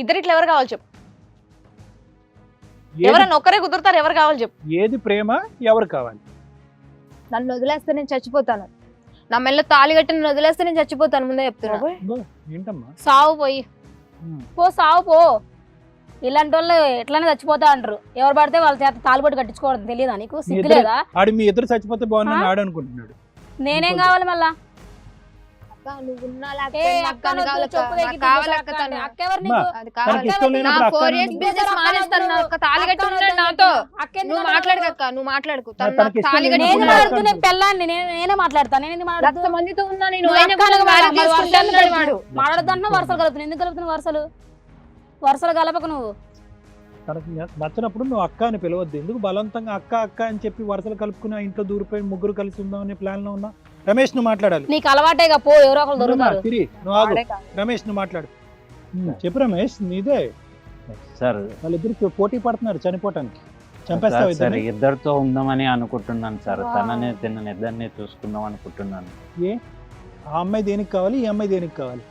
ఇద్దరు ఇట్లా ఎవరు కావాలి చెప్పు, ఎవరైనా ఒక్కరే కుదురుతారు, ఎవరు కావాలి చెప్పు. ఏది ప్రేమ, ఎవరు కావాలి? నన్ను వదిలేస్తే నేను చచ్చిపోతాను. నా మెల్ల తాళి కట్టి నన్ను వదిలేస్తే నేను చచ్చిపోతాను, ముందే చెప్తున్నా. ఏంటమ్మా? సావు పోయి పో, సావు పో. ఇలాంటి వాళ్ళు ఎట్లనే చచ్చిపోతా అంటారు. ఎవరు పడితే వాళ్ళ చేత తాలిబొట్టు కట్టించుకోవడం తెలియదా నీకు? సిగ్గులేదా? ఆడు మీ ఇద్దరు చచ్చిపోతే బాగుందని ఆడు అనుకుంటున్నాడు. నేనేం కావాలి మళ్ళా? నేనే మాట్లాడతాను. మాట్లాడద్దు వరుసలు కలుపుతున్నాను. ఎందుకు కలుపుతున్నావు వరుసలు? వరుసలు కలపకు నువ్వు. తనకి నచ్చినప్పుడు నువ్వు అక్క అని పిలవద్దు. ఎందుకు బలవంతంగా అక్క అక్క అని చెప్పి వరుసలు కలుపుకుని ఆ ఇంట్లో దూరిపోయి ముగ్గురు కలిసి ఉందాం అనే ప్లాన్ లో ఉన్నా? రమేష్ నువ్వు మాట్లాడాలి. నీకు అలవాటేగా, పో. ఎవరో ఒకరు దొరుకుతారు. నువ్వు ఆగు. రమేష్ నువ్వు మాట్లాడు. చెప్పు రమేష్, నీదే సార్. వాళ్ళిద్దరు పోటీ పడుతున్నారు చనిపోవటానికి. చంపేస్తావు సార్, ఇద్దరితో ఉందామని అనుకుంటున్నాను సార్. తనని తిన్న ఇద్దరిని చూసుకుందాం అనుకుంటున్నాను. ఏ ఆ అమ్మాయి దేనికి కావాలి, ఈ అమ్మాయి దేనికి కావాలి?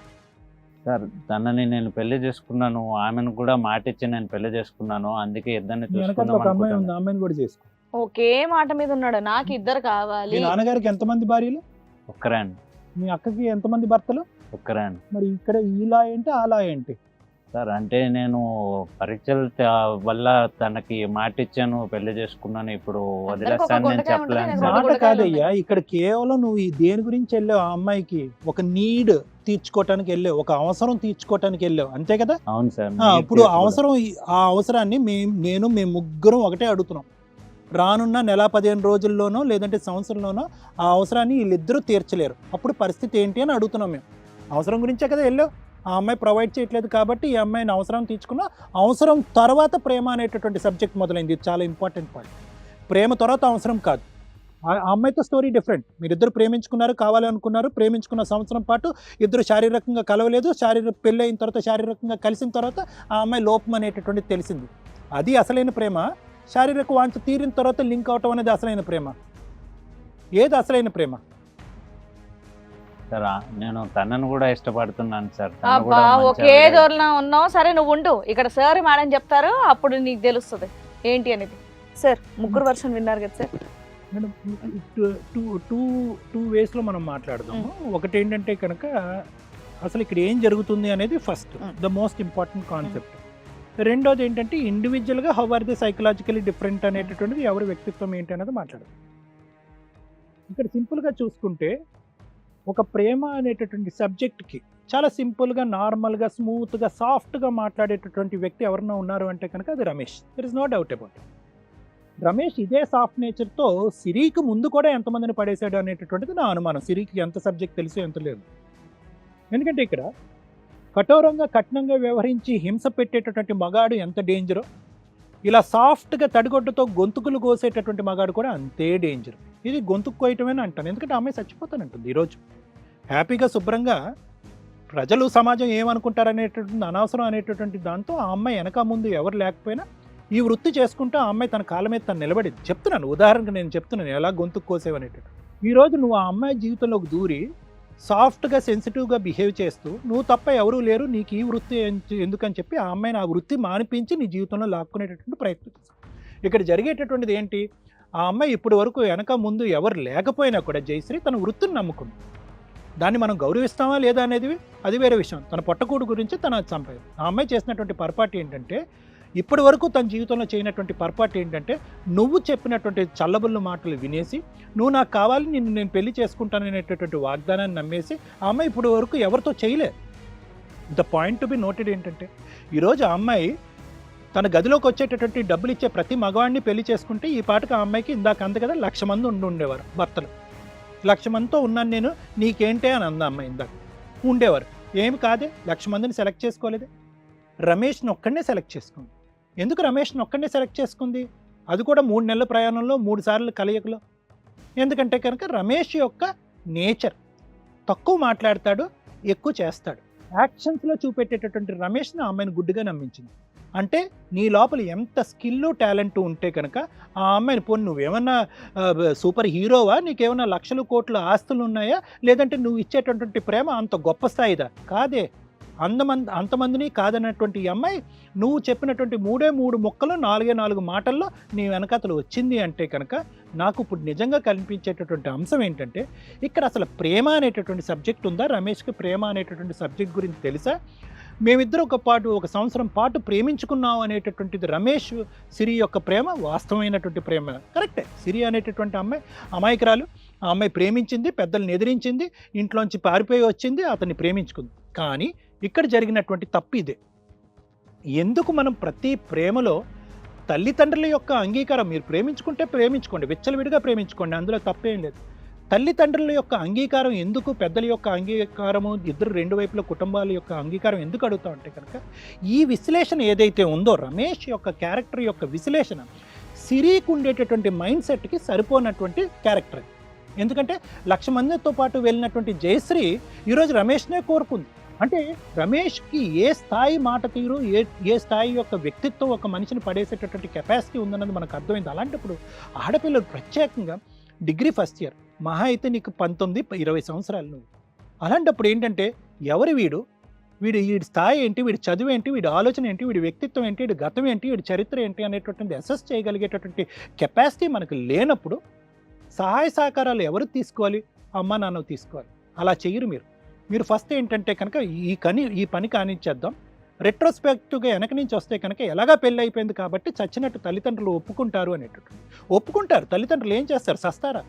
సార్, తనని నేను పెళ్లి చేసుకున్నాను, ఆమెను కూడా మాట ఇచ్చి నేను పెళ్లి చేసుకున్నాను. అందుకే ఇద్దరిని చూసుకుందాం అమ్మాయి ఉంది, అనుకుంటున్నాను. అమ్మాయిని కూడా చేసుకో. ఒకే మాట మీద ఉన్నాడు, నాకు ఇద్దరు కావాలి. మీ నాన్నగారికి ఎంతమంది భార్యలు? ఒక్కరే అండి. మీ అక్కకి ఎంతమంది భర్తలు? ఒక్కరే అండి. మరి ఇక్కడ ఇలా ఏంటి అలా ఏంటి? సార్, అంటే నేను పరీక్షల వల్ల తనకి మాట ఇచ్చాను, పెళ్లి చేసుకున్నాను. ఇప్పుడు వదిలేస్తాను నేను చెప్పలేను సార్. మాట కాదయ్యా, ఇక్కడ కేవలం నువ్వు ఈ దేని గురించి వెళ్ళావు? ఆ అమ్మాయికి ఒక నీడ్ తీర్చుకోవటానికి వెళ్ళావు, ఒక అవసరం తీర్చుకోవటానికి వెళ్ళావు, అంతే కదా? అవును సార్. ఇప్పుడు అవసరం, ఆ అవసరాన్ని మేము ముగ్గురం ఒకటే అడుగుతున్నాం. రానున్న నెల 15 రోజుల్లోనో లేదంటే సంవత్సరంలోనో ఆ అవసరాన్ని వీళ్ళిద్దరూ తీర్చలేరు. అప్పుడు పరిస్థితి ఏంటి అని అడుగుతున్నాం మేము. అవసరం గురించే కదా వెళ్ళావు. ఆ అమ్మాయి ప్రొవైడ్ చేయట్లేదు కాబట్టి ఈ అమ్మాయిని అవసరం తీర్చుకున్నా. అవసరం తర్వాత ప్రేమ అనేటటువంటి సబ్జెక్ట్ మొదలైంది. ఇది చాలా ఇంపార్టెంట్ పాయింట్. ప్రేమ తర్వాత అవసరం కాదు. ఆ అమ్మాయితో స్టోరీ డిఫరెంట్. మీరిద్దరు ప్రేమించుకున్నారు, కావాలనుకున్నారు, ప్రేమించుకున్న సంవత్సరం పాటు ఇద్దరు శారీరకంగా కలవలేదు. పెళ్ళి అయిన తర్వాత శారీరకంగా కలిసిన తర్వాత ఆ అమ్మాయి లోపం అనేటటువంటిది తెలిసింది. అది అసలైన ప్రేమ. శారీరక వాంఛ తీరిన తర్వాత లింక్ అవటం అనేది అసలైన ప్రేమ. ఏది అసలైన ప్రేమ? సార్, నేను తనను కూడా ఇష్టపడుతున్నాను సార్. అబ్బా, ఒకే దూరంలో ఉన్నావు. సరే నువ్వు ఉండు, ఇక్కడ సార్ మేడం చెప్తారు, అప్పుడు నీకు తెలుస్తుంది ఏంటి అనేది. సార్, ముగ్గురు వర్షన్ విన్నారు కదా సార్. మేడం, టూ వేస్లో మనం మాట్లాడదాము. ఒకటి ఏంటంటే కనుక అసలు ఇక్కడ ఏం జరుగుతుంది అనేది first the most important concept. రెండోది ఏంటంటే ఇండివిజువల్గా how are they psychologically different అనేటటువంటిది, ఎవరి వ్యక్తిత్వం ఏంటి అనేది మాట్లాడదాం. ఇక్కడ సింపుల్గా చూసుకుంటే ఒక ప్రేమ అనేటటువంటి సబ్జెక్ట్కి చాలా సింపుల్గా, నార్మల్గా, స్మూత్గా, సాఫ్ట్గా మాట్లాడేటటువంటి వ్యక్తి ఎవరన్నా ఉన్నారు అంటే కనుక అది Ramesh. There is no doubt about it. Ramesh ఇదే సాఫ్ట్ నేచర్తో సిరికి ముందు కూడా ఎంతమందిని పడేశాడు అనేటటువంటిది నా అనుమానం. సిరికి ఎంత సబ్జెక్ట్ తెలుసు ఎంత లేదు. ఎందుకంటే ఇక్కడ కఠోరంగా, కఠినంగా వ్యవహరించి హింస పెట్టేటటువంటి మగాడు ఎంత డేంజరో, ఇలా సాఫ్ట్గా తడిగొడ్డతో గొంతుకులు కోసేటటువంటి మగాడు కూడా అంతే డేంజర్. ఇది గొంతుకు కోయటమేనా అంటాను. ఎందుకంటే అమ్మాయి చచ్చిపోతానంటుంది ఈరోజు. హ్యాపీగా, శుభ్రంగా ప్రజలు, సమాజం ఏమనుకుంటారనేటటువంటి అనవసరం అనేటటువంటి దాంతో ఆ అమ్మాయి వెనక ముందు ఎవరు లేకపోయినా ఈ వృత్తి చేసుకుంటూ ఆ అమ్మాయి తన కాళ్ళ మీద తను నిలబడి, చెప్తున్నాను ఉదాహరణకు, నేను చెప్తున్నాను ఎలా గొంతుకు కోసేవనేటట్టు. ఈరోజు నువ్వు ఆ అమ్మాయి జీవితంలోకి దూరి సాఫ్ట్గా, సెన్సిటివ్గా బిహేవ్ చేస్తూ నువ్వు తప్ప ఎవరూ లేరు, నీకు ఈ వృత్తి ఎందుకని చెప్పి ఆ అమ్మాయిని ఆ వృత్తి మానిపించి నీ జీవితంలో లాక్కునేటటువంటి ప్రయత్నం. ఇక్కడ జరిగేటటువంటిది ఏంటి? ఆ అమ్మాయి ఇప్పటి వరకు వెనక ముందు ఎవరు లేకపోయినా కూడా జయశ్రీ తన వృత్తిని నమ్ముకుంది. దాన్ని మనం గౌరవిస్తామా లేదా అనేది అది వేరే విషయం. తన పొట్టకూడు గురించి తన చంపారు. ఆ అమ్మాయి చేసినటువంటి పొరపాటు ఏంటంటే, ఇప్పటి వరకు తన జీవితంలో చేయనటువంటి పొరపాటు ఏంటంటే, నువ్వు చెప్పినటువంటి చల్లబుల్లు మాటలు వినేసి, నువ్వు నాకు కావాలి, నేను పెళ్లి చేసుకుంటాననేటటువంటి వాగ్దానాన్ని నమ్మేసి ఆ అమ్మాయి ఇప్పుడు వరకు ఎవరితో చేయలేదు. The point to be noted ఏంటంటే, ఈరోజు ఆ అమ్మాయి తన గదిలోకి వచ్చేటటువంటి డబ్బులు ఇచ్చే ప్రతి మగవాడిని పెళ్లి చేసుకుంటే ఈ పాటకు ఆ అమ్మాయికి ఇందాక అంది కదా 1,00,000 మంది ఉండేవారు భర్తలు. 1,00,000 మందితో ఉన్నాను నేను, నీకేంటే అని అంద అమ్మాయి ఇందాక. ఉండేవారు. ఏమి కాదే, 1,00,000 మందిని సెలెక్ట్ చేసుకోలేదే. రమేష్ని ఒక్కడనే సెలెక్ట్ చేసుకుంది. ఎందుకు రమేష్ని ఒక్కడనే సెలెక్ట్ చేసుకుంది? అది కూడా 3 నెలల ప్రయాణంలో 3 సార్లు కలయికలో. ఎందుకంటే కనుక రమేష్ యొక్క నేచర్ తక్కువ మాట్లాడతాడు, ఎక్కువ చేస్తాడు. యాక్షన్స్లో చూపెట్టేటటువంటి రమేష్ని ఆ అమ్మాయిని గుడ్డుగా నమ్మించింది. అంటే నీ లోపల ఎంత స్కిల్, టాలెంట్ ఉంటే కనుక ఆ అమ్మాయిని పోనీ నువ్వేమన్నా సూపర్ హీరోవా, నీకేమన్నా లక్షల కోట్ల ఆస్తులు ఉన్నాయా, లేదంటే నువ్వు ఇచ్చేటటువంటి ప్రేమ అంత గొప్ప స్థాయిదా? కాదే. అంతమందిని కాదన్నటువంటి ఈ అమ్మాయి నువ్వు చెప్పినటువంటి 3 ముక్కలు 4 మాటల్లో నీ వెనకతలు వచ్చింది అంటే కనుక నాకు ఇప్పుడు నిజంగా కనిపించేటటువంటి అంశం ఏంటంటే ఇక్కడ అసలు ప్రేమ అనేటటువంటి సబ్జెక్ట్ ఉందా? రమేష్కి ప్రేమ అనేటటువంటి సబ్జెక్ట్ గురించి తెలుసా? మేమిద్దరు ఒక సంవత్సరం పాటు ప్రేమించుకున్నాం అనేటటువంటిది రమేష్ సిరి యొక్క ప్రేమ వాస్తవమైనటువంటి ప్రేమ కరెక్టే. సిరి అనేటటువంటి అమ్మాయి అమాయకురాలు, ఆ అమ్మాయి ప్రేమించింది, పెద్దల్ని ఎదిరించింది, ఇంట్లోంచి పారిపోయి వచ్చింది, అతన్ని ప్రేమించుకుంది. కానీ ఇక్కడ జరిగినటువంటి తప్పు ఇదే. ఎందుకు మనం ప్రతి ప్రేమలో తల్లిదండ్రుల యొక్క అంగీకారం, మీరు ప్రేమించుకుంటే ప్రేమించుకోండి, విచ్చలవిడిగా ప్రేమించుకోండి, అందులో తప్పేం లేదు. తల్లిదండ్రుల యొక్క అంగీకారం ఎందుకు, పెద్దల యొక్క అంగీకారము, ఇద్దరు రెండు వైపుల కుటుంబాల యొక్క అంగీకారం ఎందుకు అడుగుతా ఉంటే కనుక ఈ విశ్లేషణ ఏదైతే ఉందో రమేష్ యొక్క క్యారెక్టర్ యొక్క విశ్లేషణ సిరికి ఉండేటటువంటి మైండ్ సెట్కి సరిపోనటువంటి క్యారెక్టర్. ఎందుకంటే 1,00,000 మందితో పాటు వెళ్ళినటువంటి జయశ్రీ ఈరోజు రమేష్నే కోరుకుంది. అంటే రమేష్కి ఏ స్థాయి మాట తీరు, ఏ స్థాయి యొక్క వ్యక్తిత్వం ఒక మనిషిని పడేసేటటువంటి కెపాసిటీ ఉందన్నది మనకు అర్థమైంది. అలాంటప్పుడు ఆడపిల్లలు ప్రత్యేకంగా డిగ్రీ ఫస్ట్ ఇయర్, మహా అయితే నీకు 19-20 సంవత్సరాలు నువ్వు. అలాంటప్పుడు ఏంటంటే ఎవరు వీడి స్థాయి ఏంటి, వీడి చదువు ఏంటి, వీడి ఆలోచన ఏంటి, వీడి వ్యక్తిత్వం ఏంటి, వీడి గతం ఏంటి, వీడి చరిత్ర ఏంటి అనేటటువంటి అసెస్ చేయగలిగేటటువంటి కెపాసిటీ మనకు లేనప్పుడు సహాయ సహకారాలు ఎవరు తీసుకోవాలి? అమ్మ నాన్న తీసుకోవాలి. అలా చెయ్యరు మీరు ఫస్ట్ ఏంటంటే కనుక ఈ పని కానిచ్చేద్దాం, రెట్రోస్పెక్టివ్గా వెనక నుంచి వస్తే కనుక ఎలాగా పెళ్ళి అయిపోయింది కాబట్టి చచ్చినట్టు తల్లిదండ్రులు ఒప్పుకుంటారు అనేటటువంటి ఒప్పుకుంటారు. తల్లిదండ్రులు ఏం చేస్తారు? సస్తారా?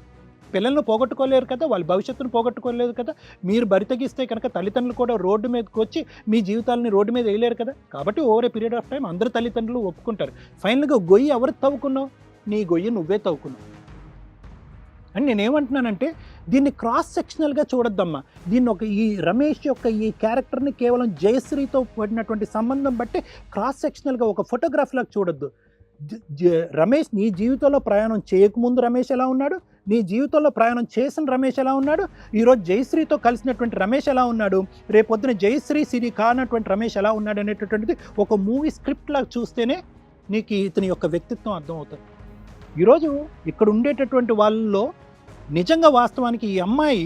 పిల్లలను పోగొట్టుకోలేరు కదా, వాళ్ళ భవిష్యత్తును పోగొట్టుకోలేదు కదా. మీరు బరితగిస్తే కనుక తల్లిదండ్రులు కూడా రోడ్డు మీదకి వచ్చి మీ జీవితాలని రోడ్డు మీద వేయలేరు కదా. కాబట్టి over a period of time అందరు తల్లిదండ్రులు ఒప్పుకుంటారు. ఫైనల్గా గొయ్యి ఎవరు తవ్వుకున్నావు? నీ గొయ్యి నువ్వే తవ్వుకున్నావు. అని నేనేమంటున్నానంటే దీన్ని క్రాస్ సెక్షనల్గా చూడొద్దమ్మా. దీన్ని ఈ రమేష్ యొక్క ఈ క్యారెక్టర్ని కేవలం జయశ్రీతో పడినటువంటి సంబంధం బట్టి క్రాస్ సెక్షనల్గా ఒక ఫోటోగ్రాఫ్లాగా చూడొద్దు. రమేష్ నీ జీవితంలో ప్రయాణం చేయకముందు రమేష్ ఎలా ఉన్నాడు, నీ జీవితంలో ప్రయాణం చేసిన రమేష్ ఎలా ఉన్నాడు, ఈరోజు జయశ్రీతో కలిసినటువంటి రమేష్ ఎలా ఉన్నాడు, రేపొద్దున జయశ్రీ సిరి కానటువంటి రమేష్ ఎలా ఉన్నాడు అనేటటువంటిది ఒక మూవీ స్క్రిప్ట్ లాగా చూస్తేనే నీకు ఇతని యొక్క వ్యక్తిత్వం అర్థమవుతుంది. ఈరోజు ఇక్కడ ఉండేటటువంటి వాళ్ళలో నిజంగా వాస్తవానికి ఈ అమ్మాయి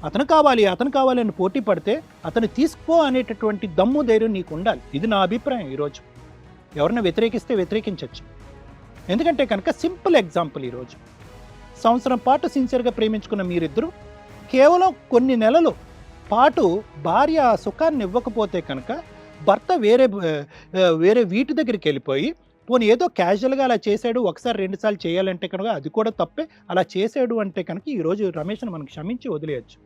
అతను కావాలి అని పోటీ పడితే అతను తీసుకో అనేటటువంటి దమ్ము ధైర్యం నీకు ఉండాలి. ఇది నా అభిప్రాయం. ఈరోజు ఎవరిని వ్యతిరేకిస్తే వ్యతిరేకించవచ్చు. ఎందుకంటే కనుక సింపుల్ ఎగ్జాంపుల్, ఈరోజు సంవత్సరం పాటు సిన్సియర్గా ప్రేమించుకున్న మీరిద్దరూ కేవలం కొన్ని నెలలు పాటు భార్య సుఖాన్ని ఇవ్వకపోతే కనుక భర్త వేరే వీటి దగ్గరికి వెళ్ళిపోయి పోనీ ఏదో క్యాజువల్గా అలా చేశాడు, ఒకసారి 2 సార్లు చేయాలంటే కనుక అది కూడా తప్పే. అలా చేశాడు అంటే కనుక ఈరోజు రమేష్ని మనం క్షమించి వదిలేయచ్చు.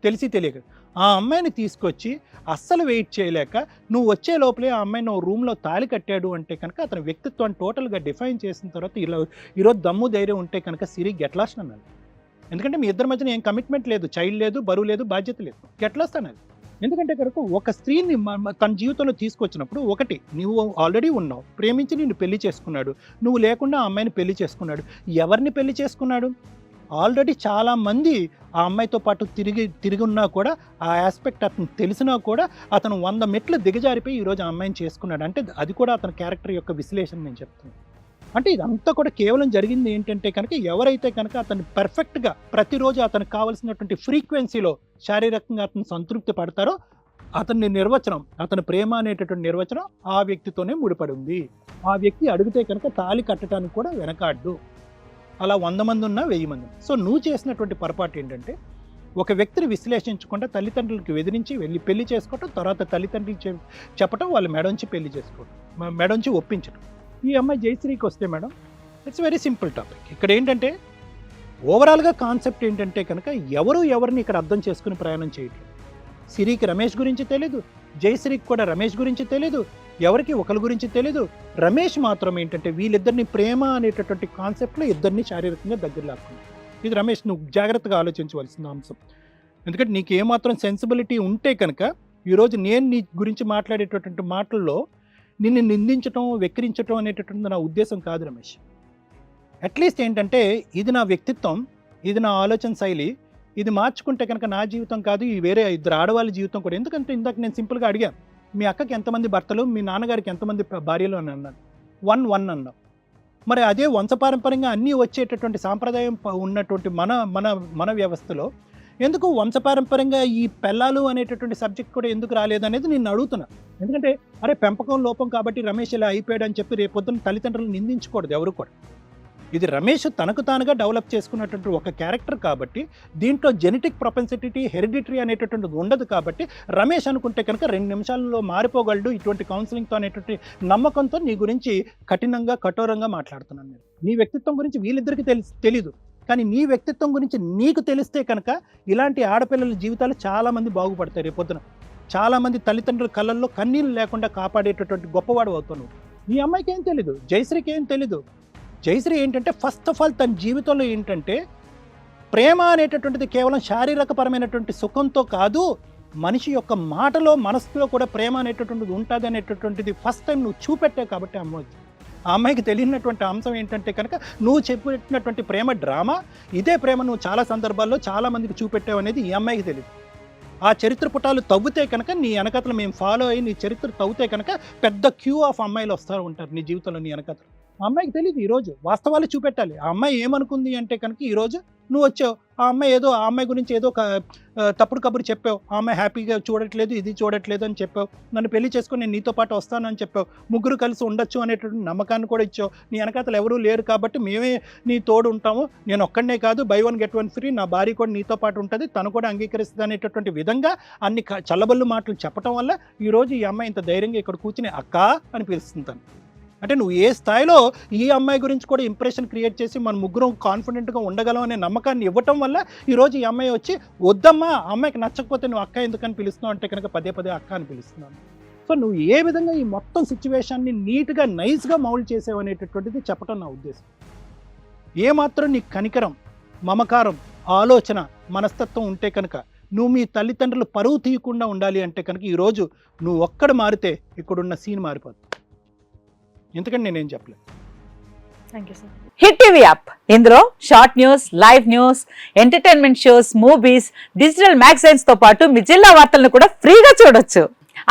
తెలిసి తెలియక ఆ అమ్మాయిని తీసుకొచ్చి అస్సలు వెయిట్ చేయలేక నువ్వు వచ్చే లోపలే ఆ అమ్మాయిని రూమ్లో తాళి కట్టాడు అంటే కనుక అతని వ్యక్తిత్వాన్ని టోటల్గా డిఫైన్ చేసిన తర్వాత ఈరోజు దమ్ము ధైర్యం ఉంటే కనుక సిరి గెట్లాస్ట్ అన్నాడు. ఎందుకంటే మీ ఇద్దరి మధ్యన ఏం కమిట్మెంట్ లేదు, చైల్డ్ లేదు, బరువు లేదు, బాధ్యత లేదు, గెట్లాస్ట్ అన్నది. ఎందుకంటే కనుక ఒక స్త్రీని తన జీవితంలో తీసుకొచ్చినప్పుడు ఒకటి నువ్వు ఆల్రెడీ ఉన్నావు, ప్రేమించి నిన్ను పెళ్లి చేసుకున్నాడు, నువ్వు లేకుండా ఆ అమ్మాయిని పెళ్లి చేసుకున్నాడు. ఎవరిని పెళ్లి చేసుకున్నాడు? ఆల్రెడీ చాలామంది ఆ అమ్మాయితో పాటు తిరిగి ఉన్నా కూడా ఆ ఆస్పెక్ట్ అతను తెలిసినా కూడా అతను 100 మెట్లు దిగజారిపోయి ఈరోజు ఆ అమ్మాయిని చేసుకున్నాడు. అంటే అది కూడా అతని క్యారెక్టర్ యొక్క విశ్లేషణ నేను చెప్తున్నాను. అంటే ఇదంతా కూడా కేవలం జరిగింది ఏంటంటే కనుక ఎవరైతే కనుక అతను పర్ఫెక్ట్గా ప్రతిరోజు అతనికి కావాల్సినటువంటి ఫ్రీక్వెన్సీలో శారీరకంగా అతను సంతృప్తి పడతారో అతని నిర్వచనం, అతని ప్రేమ అనేటటువంటి నిర్వచనం ఆ వ్యక్తితోనే ముడిపడి ఉంది. ఆ వ్యక్తి అడిగితే కనుక తాళి కట్టడానికి కూడా వెనకాడ్డు. అలా 100 మంది ఉన్నా 1000 మంది. సో నువ్వు చేసినటువంటి పొరపాటు ఏంటంటే ఒక వ్యక్తిని విశ్లేషించకుండా తల్లిదండ్రులకి వెదిరించి వెళ్ళి పెళ్లి చేసుకోవటం, తర్వాత తల్లిదండ్రులు చెప్పటం, వాళ్ళు మెడొంచి పెళ్లి చేసుకోవటం, మెడొంచి ఒప్పించడం. ఈ అమ్మాయి జయశ్రీకి వస్తే madam it's very simple topic. ఇక్కడ ఏంటంటే ఓవరాల్గా కాన్సెప్ట్ ఏంటంటే కనుక ఎవరిని ఇక్కడ అర్థం చేసుకుని ప్రయాణం చేయట్లేదు. సిరికి రమేష్ గురించి తెలీదు, జయశ్రీకి కూడా రమేష్ గురించి తెలీదు, ఎవరికి ఒకరి గురించి తెలీదు. రమేష్ మాత్రం ఏంటంటే వీళ్ళిద్దరిని ప్రేమ అనేటటువంటి కాన్సెప్ట్లో ఇద్దరిని శారీరకంగా దగ్గర లాక్కున్నాడు. ఇది రమేష్ నువ్వు జాగ్రత్తగా ఆలోచించవలసిన అంశం. ఎందుకంటే నీకు ఏమాత్రం సెన్సిబిలిటీ ఉంటే కనుక ఈరోజు నేను నీ గురించి మాట్లాడేటటువంటి మాటల్లో నిన్ను నిందించడం, వెక్కిరించడం అనేటటువంటి నా ఉద్దేశం కాదు రమేష్. అట్లీస్ట్ ఏంటంటే ఇది నా వ్యక్తిత్వం, ఇది నా ఆలోచన శైలి, ఇది మార్చుకుంటే కనుక నా జీవితం కాదు, ఈ వేరే 2 ఆడవాళ్ళ జీవితం కూడా. ఎందుకంటే ఇందాక నేను సింపుల్గా అడిగాను, మీ అక్కకి ఎంతమంది భర్తలు, మీ నాన్నగారికి ఎంతమంది భార్యలు అని అన్నాను. 1 అన్నాం. మరి అదే వంశపారంపర్యంగా అన్నీ వచ్చేటటువంటి సాంప్రదాయం ఉన్నటువంటి మన వ్యవస్థలో ఎందుకు వంశపారంపర్యంగా ఈ పెళ్ళాలు అనేటటువంటి సబ్జెక్ట్ కూడా ఎందుకు రాలేదనేది నేను అడుగుతున్నా. ఎందుకంటే అరే పెంపకం లోపం కాబట్టి రమేష్ ఇలా అయిపోయాడు అని చెప్పి రేపొద్దున తల్లిదండ్రులు నిందించకూడదు ఎవరు కూడా. ఇది రమేష్ తనకు తానుగా డెవలప్ చేసుకున్నటువంటి ఒక క్యారెక్టర్ కాబట్టి దీంట్లో జెనెటిక్ ప్రొపెన్సిటీ హెరిడిటరీ అనేటటువంటిది ఉండదు కాబట్టి రమేష్ అనుకుంటే కనుక 2 నిమిషాల్లో మారిపోగలడు ఇటువంటి కౌన్సిలింగ్తో అనేటువంటి నమ్మకంతో నీ గురించి కఠినంగా కఠోరంగా మాట్లాడుతున్నాను నేను. నీ వ్యక్తిత్వం గురించి వీళ్ళిద్దరికీ తెలీదు, కానీ నీ వ్యక్తిత్వం గురించి నీకు తెలిస్తే కనుక ఇలాంటి ఆడపిల్లల జీవితాలు చాలామంది బాగుపడతాయి. రేపొద్దున చాలామంది తల్లిదండ్రుల కళ్ళల్లో కన్నీళ్ళు లేకుండా కాపాడేటటువంటి గొప్పవాడు అవుతున్నావు. నీ అమ్మాయికి ఏం తెలీదు, జయశ్రీకి ఏం తెలీదు. జయశ్రీ ఏంటంటే ఫస్ట్ ఆఫ్ ఆల్ తన జీవితంలో ఏంటంటే ప్రేమ అనేటటువంటిది కేవలం శారీరకపరమైనటువంటి సుఖంతో కాదు, మనిషి యొక్క మాటలో మనసులో కూడా ప్రేమ అనేటటువంటిది ఉంటుంది అనేటటువంటిది ఫస్ట్ టైం నువ్వు చూపెట్టావు కాబట్టి ఆ అమ్మాయికి తెలియనటువంటి అంశం ఏంటంటే కనుక నువ్వు చెప్పినటువంటి ప్రేమ డ్రామా, ఇదే ప్రేమ నువ్వు చాలా సందర్భాల్లో చాలామందికి చూపెట్టావు అనేది ఈ అమ్మాయికి తెలియదు. ఆ చరిత్ర పుటాలు తవ్వితే కనుక నీ వెనకతలు మేము ఫాలో అయ్యి నీ చరిత్ర తవ్వితే కనుక పెద్ద క్యూ ఆఫ్ అమ్మాయిలు వస్తూ ఉంటారు నీ జీవితంలో నీ వెనకతలు. ఆ అమ్మాయికి తెలియదు, ఈరోజు వాస్తవాలు చూపెట్టాలి. ఆ అమ్మాయి ఏమనుకుంది అంటే కనుక ఈరోజు నువ్వు వచ్చావు, ఆ అమ్మాయి గురించి ఏదో తప్పుడు కబురు చెప్పావు, ఆ అమ్మాయి హ్యాపీగా చూడట్లేదు ఇది చూడట్లేదు అని చెప్పావు, నన్ను పెళ్లి చేసుకొని నేను నీతో పాటు వస్తానని చెప్పావు, ముగ్గురు కలిసి ఉండొచ్చు అనేటువంటి నమ్మకాన్ని కూడా ఇచ్చావు. నీ వెనకాతలు ఎవరూ లేరు కాబట్టి మేమే నీ తోడు ఉంటాము, నేను ఒక్కడనే కాదు బై 1 get 1 ఫ్రీ, నా భార్య కూడా నీతో పాటు ఉంటుంది, తను కూడా అంగీకరిస్తుంది అనేటటువంటి విధంగా అన్ని చల్లబల్లు మాటలు చెప్పడం వల్ల ఈరోజు ఈ అమ్మాయి ఇంత ధైర్యంగా ఇక్కడ కూర్చుని అక్క అని పిలుస్తుంటాను. అంటే నువ్వు ఏ స్థాయిలో ఈ అమ్మాయి గురించి కూడా ఇంప్రెషన్ క్రియేట్ చేసి మన ముగ్గురం కాన్ఫిడెంట్గా ఉండగలం అనే నమ్మకాన్ని ఇవ్వటం వల్ల ఈరోజు ఈ అమ్మాయి వచ్చి వద్దమ్మా ఆ అమ్మాయికి నచ్చకపోతే నువ్వు అక్క ఎందుకని పిలుస్తున్నావు అంటే కనుక పదే అక్క అని పిలుస్తున్నాను. సో నువ్వు ఏ విధంగా ఈ మొత్తం సిచ్యువేషన్ని నీట్గా నైస్గా మౌల్డ్ చేసావు అనేటటువంటిది చెప్పడం నా ఉద్దేశం. ఏమాత్రం నీ కనికరం, మమకారం, ఆలోచన, మనస్తత్వం ఉంటే కనుక నువ్వు మీ తల్లిదండ్రులు పరువు తీయకుండా ఉండాలి అంటే కనుక ఈరోజు నువ్వు ఒక్కడ మారితే ఇక్కడున్న సీన్ మారిపోతుంది. ఎందుకంటే నేనేం చెప్పలేదు. Thank you sir. Hit TV app, ఇందులో short news, live news, entertainment shows, movies, digital magazines తో పాటు మీ జిల్లా వార్తలను కూడా ఫ్రీగా చూడొచ్చు.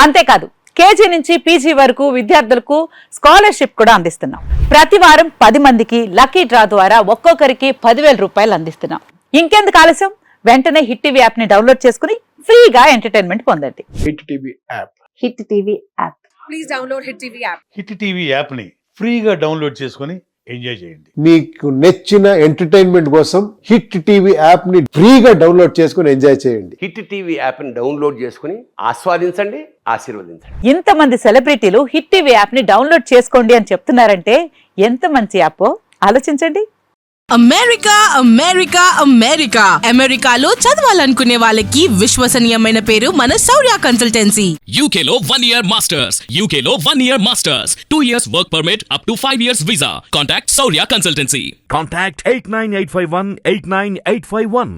అంతేకాదు కేజీ నుంచి పీజీ వరకు విద్యార్థులకు స్కాలర్షిప్ కూడా అందిస్తున్నాం. ప్రతి వారం 10 మందికి లక్కీ డ్రా ద్వారా ఒక్కొక్కరికి 10,000 రూపాయలు అందిస్తున్నాం. ఇంకెందుకు ఆలస్యం, వెంటనే హిట్ టీవీ యాప్ ని డౌన్లోడ్ చేసుకుని ఫ్రీగా ఎంటర్టైన్మెంట్ పొందండి. Hit TV app. Hit TV app. Please download hit TV app. Hit TV యాప్ని ఫ్రీగా డౌన్లోడ్ చేసుకొని ఎంజాయ్ చేయండి. మీకు నచ్చిన ఎంటర్టైన్మెంట్ కోసం హిట్ టీవీ యాప్ ని ఫ్రీగా డౌన్లోడ్ చేసుకొని ఎంజాయ్ చేయండి. హిట్ టీవీ యాప్ ని డౌన్లోడ్ చేసుకుని ఆస్వాదించండి, ఆశీర్వదించండి. ఇంతమంది సెలబ్రిటీలు హిట్ టీవీ యాప్ ని డౌన్లోడ్ చేసుకోండి అని చెప్తున్నారంటే ఎంత మంచి యాప్ ఆలోచించండి. అమెరికా అమెరికా అమెరికా అమెరికాలో చదవాలనుకునే వాళ్ళకి విశ్వసనీయమైన పేరు మన శౌర్య కన్సల్టెన్సీ. UK లో 1 year masters, UK లో 1 year masters, 2 years work permit up to 5 years visa. Contact Saurya Consultancy. Contact 89851 89851.